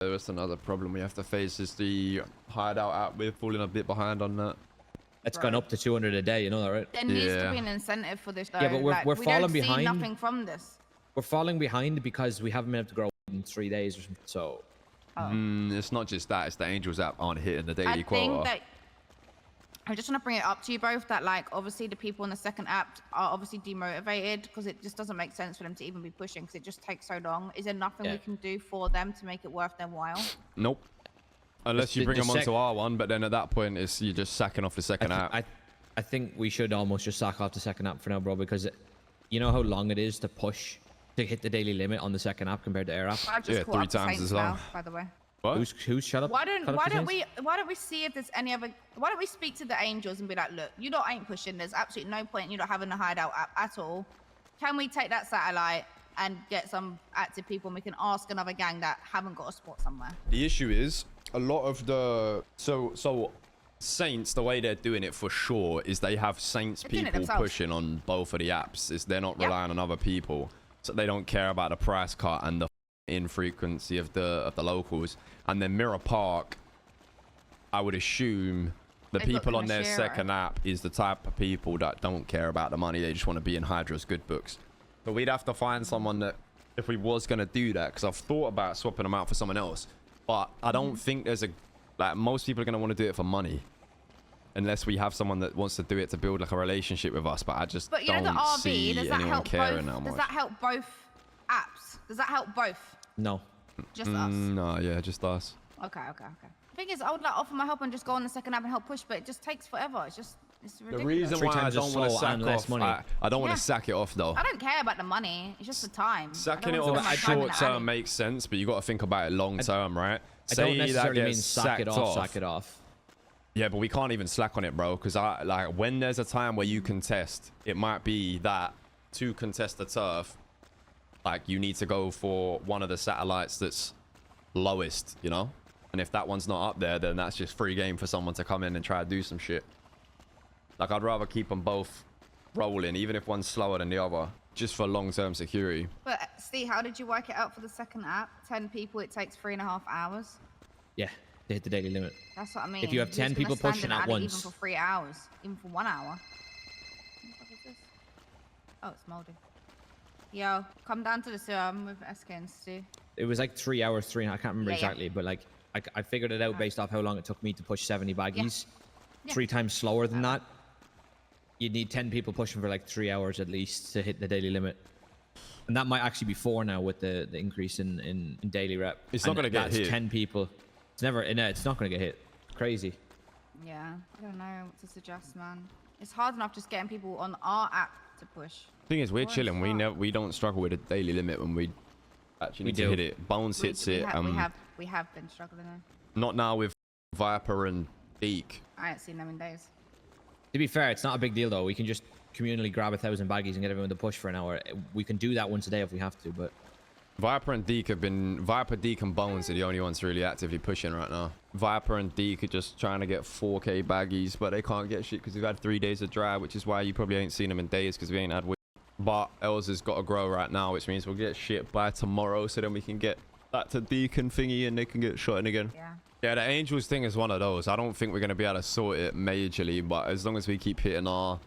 That's another problem we have to face is the hideout app. We're falling a bit behind on that. It's gone up to 200 a day, you know that, right? There needs to be an incentive for this, though. Yeah, but we're falling behind. We don't see nothing from this. We're falling behind because we haven't been able to grow in 3 days or something. So, it's not just that. It's the Angels app aren't hitting the daily quota. I think that I just want to bring it up to you both that, like, obviously the people in the second app are obviously demotivated because it just doesn't make sense for them to even be pushing because it just takes so long. Is there nothing we can do for them to make it worth their while? Nope. Unless you bring them onto R1, but then at that point, it's you're just sacking off the second app. I think we should almost just sack off the second app for now, bro, because you know how long it is to push to hit the daily limit on the second app compared to air app. Yeah, 3 times as long. By the way. What? Who's shut up? Why don't we see if there's any other? Why don't we speak to the Angels and be like, look, you lot ain't pushing. There's absolutely no point in you not having a hideout app at all. Can we take that satellite and get some active people, and we can ask another gang that haven't got a spot somewhere? The issue is a lot of the so Saints, the way they're doing it for sure is they have Saints people pushing on both of the apps. Is they're not relying on other people, so they don't care about the price cut and the infrequency of the locals. And then Mirror Park, I would assume the people on their second app is the type of people that don't care about the money. They just want to be in Hydra's good books. But we'd have to find someone that, if we was going to do that, because I've thought about swapping them out for someone else, but I don't think there's most people are going to want to do it for money unless we have someone that wants to do it to build like a relationship with us. But I just don't see anyone caring that much. Does that help both apps? Does that help both? No. Just us? No, yeah, just us. Okay. The thing is, I would like offer my help and just go on the second app and help push, but it just takes forever. It's ridiculous. The reason why I don't want to sack off, I don't want to sack it off though. I don't care about the money. It's just the time. Sacking it off short term makes sense, but you got to think about it long term, right? I don't necessarily mean sack it off. Yeah, but we can't even slack on it, bro, because when there's a time where you contest, it might be that to contest the turf, like you need to go for one of the satellites that's lowest, you know? And if that one's not up there, then that's just free game for someone to come in and try to do some shit. Like, I'd rather keep them both rolling, even if one's slower than the other, just for long-term security. But Steve, how did you work it out for the second app? 10 people, it takes 3.5 hours. Yeah, to hit the daily limit. That's what I mean. If you have 10 people pushing at once, even for 3 hours, even for 1 hour. What the fuck is this? Oh, it's moldy. Yo, come down to the sewer with SK and Stu. It was like 3 hours, I can't remember exactly, but like I figured it out based off how long it took me to push 70 baggies. 3 times slower than that. You'd need 10 people pushing for like 3 hours at least to hit the daily limit. And that might actually be 4 now with the increase in daily rep. It's not going to get hit. 10 people. It's never, no, it's not going to get hit. It's crazy. Yeah, I don't know what to suggest, man. It's hard enough just getting people on our app to push. Thing is, we're chilling. We don't struggle with a daily limit when we actually need to hit it. Bones hits it. We have been struggling though. Not now with Viper and Deke. I ain't seen them in days. To be fair, it's not a big deal though. We can just communally grab 1,000 baggies and get everyone to push for an hour. We can do that once a day if we have to, but Viper and Deke have been... Viper, Deke and Bones are the only ones really actively pushing right now. Viper and Deke are just trying to get 4k baggies, but they can't get shit because we've had 3 days of dry, which is why you probably ain't seen them in days because we ain't had... But Els has got to grow right now, which means we'll get shit by tomorrow, so then we can get that to Deke and thingy and they can get shot in again. Yeah, the Angels thing is one of those. I don't think we're going to be able to sort it majorly, but as long as we keep hitting our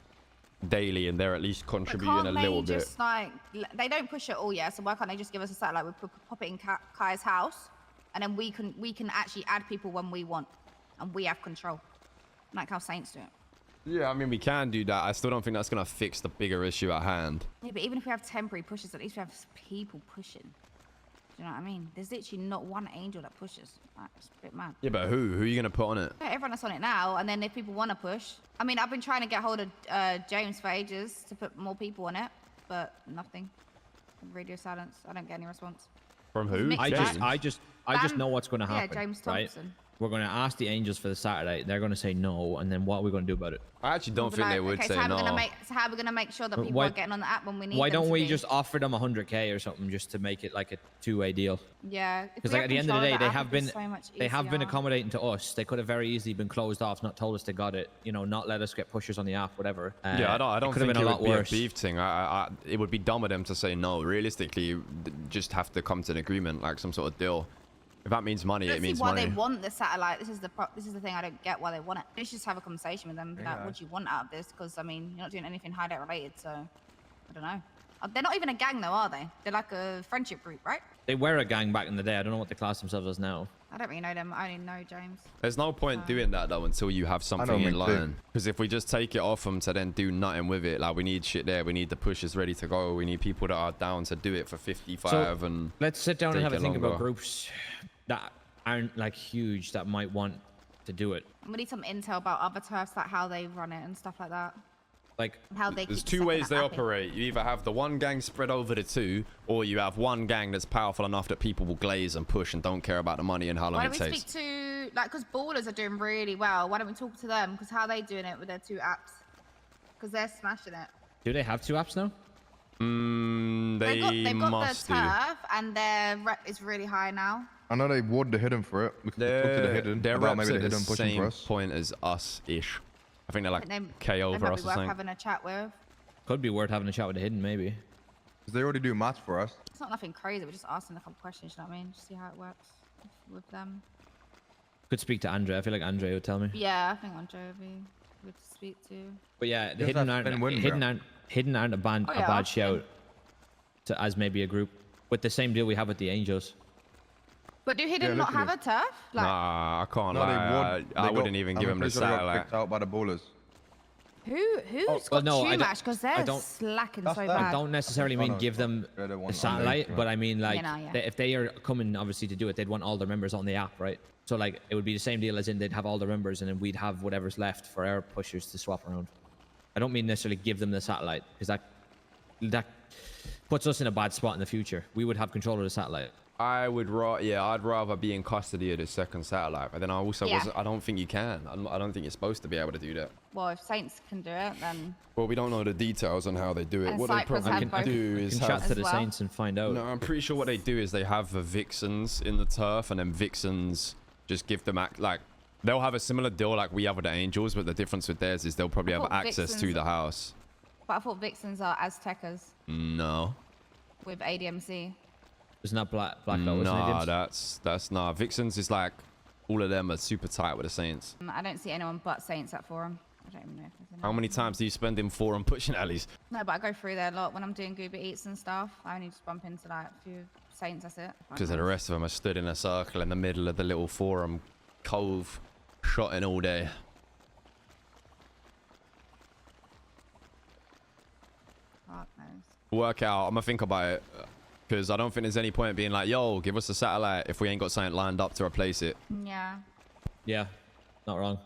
daily and they're at least contributing a little bit. Just like, they don't push it all, yeah, so why can't they just give us a satellite? We pop it in Kai's house, and then we can actually add people when we want, and we have control, like how Saints do it. Yeah, I mean, we can do that. I still don't think that's going to fix the bigger issue at hand. Yeah, but even if we have temporary pushes, at least we have people pushing. Do you know what I mean? There's literally not one Angel that pushes. Like, it's a bit mad. Yeah, but who? Who are you going to put on it? Yeah, everyone that's on it now, and then if people want to push. I mean, I've been trying to get hold of James for ages to put more people on it, but nothing. Radio silence. I don't get any response. From who? I just know what's going to happen. Yeah, James Thompson. Right? We're going to ask the Angels for the Saturday. They're going to say no, and then what are we going to do about it? I actually don't think they would say no. So how are we going to make sure that people are getting on the app when we need them? Why don't we just offer them 100k or something just to make it like a two-way deal? Yeah. Because like at the end of the day, they have been accommodating to us. They could have very easily been closed off, not told us they got it, you know, not let us get pushers on the app, whatever. Yeah, I don't think it would be a beef thing. It would be dumb of them to say no. Realistically, you just have to come to an agreement, like some sort of deal. If that means money, I it means see why money. they want the satellite. This is the thing I don't get why they want it. Let's just have a conversation with them. Like, what do you want out of this? Because I mean, you're not doing anything hideout related, so I don't know. They're not even a gang though, are they? They're like a friendship group, right? They were a gang back in the day. I don't know what they class themselves as now. I don't really know them. I only know James. There's no point doing that though until you have something in line. Because if we just take it off them to then do nothing with it, like we need shit there, we need the pushers ready to go, we need people that are down to do it for 55 so and let's sit down and have a think about groups that aren't like huge that might want to do it. We need some intel about other turfs, like how they run it and stuff like that. Like how they there's keep two ways they happy. operate. You either have the one gang spread over the two, or you have one gang that's powerful enough that people will glaze and push and don't care about the money and how long Why it don't we takes. speak to, like, because ballers are doing really well. Why don't we talk to them? Because how are they doing it with their 2 apps? Because they're smashing it. Do they have 2 apps now? They got must the do. turf, and their rep is really high now. I know they ward the hidden for it. We can talk to the hidden They're about reps maybe at the the hidden pushing same for us. point as us-ish. I think they're like K They over might us be or worth something. having a chat with. Could be worth having a chat with the hidden, maybe. 'Cause they already do maths for us. It's not nothing crazy. We're just asking a couple questions. You know what I mean? Just see how it works with them. Could speak to Andre. I feel like Andre would tell me. Yeah, I think Andre would be good to speak to. But yeah, the Just hidden have aren't, Ben Win, hidden aren't a bad, Oh, a yeah, bad I'll shout to, as maybe a group with the same deal we have with the Angels. But do Hidden not have a turf? Like, Nah, I can't No, lie. I wouldn't even give him the They got satellite. kicked out by the ballers. who's well, got no, I too don't- much? Because I they're don't- slacking That's so them. bad. I don't necessarily Oh, mean no, give them they're the a ones satellite, underneath, but I mean like Yeah. if they are coming obviously to do it, they'd want all their members on the app, right? So like it would be the same deal as in they'd have all their members and then we'd have whatever's left for our pushers to swap around. I don't mean necessarily give them the satellite because that puts us in a bad spot in the future. We would have control of the satellite. I'd rather be in custody of the second satellite. But then I also I don't think you can. I don't think you're supposed to be able to do that. Well, if Saints can do it, then Well, we don't know the details on how they do it. And What they Cyprus probably have both. do We is can chat have... to the well. Saints and find out. No, I'm pretty sure what they do is they have the Vixens in the turf, and then Vixens just give them like they'll have a similar deal like we have with the Angels, but the difference with theirs is they'll probably I have thought access to Vixens- the house. but I thought Vixens are Aztecas No, with ADMC. Isn't that Black Lotus? nah, that's nah. Vixens is like all of them are super tight with the Saints. I don't see anyone but Saints at Forum. I don't even know if there's anyone. How many times do you spend in forum pushing alleys? No, but I go through there a lot when I'm doing Goober Eats and stuff. I only just bump into like a few Saints, that's it. Because the rest of them are stood in a circle in the middle of the little forum cove, shotting all day. Fuck knows. Work out. I'm gonna think about it. Because I don't think there's any point being like, yo, give us a satellite if we ain't got something lined up to replace it. Yeah. Yeah, not wrong.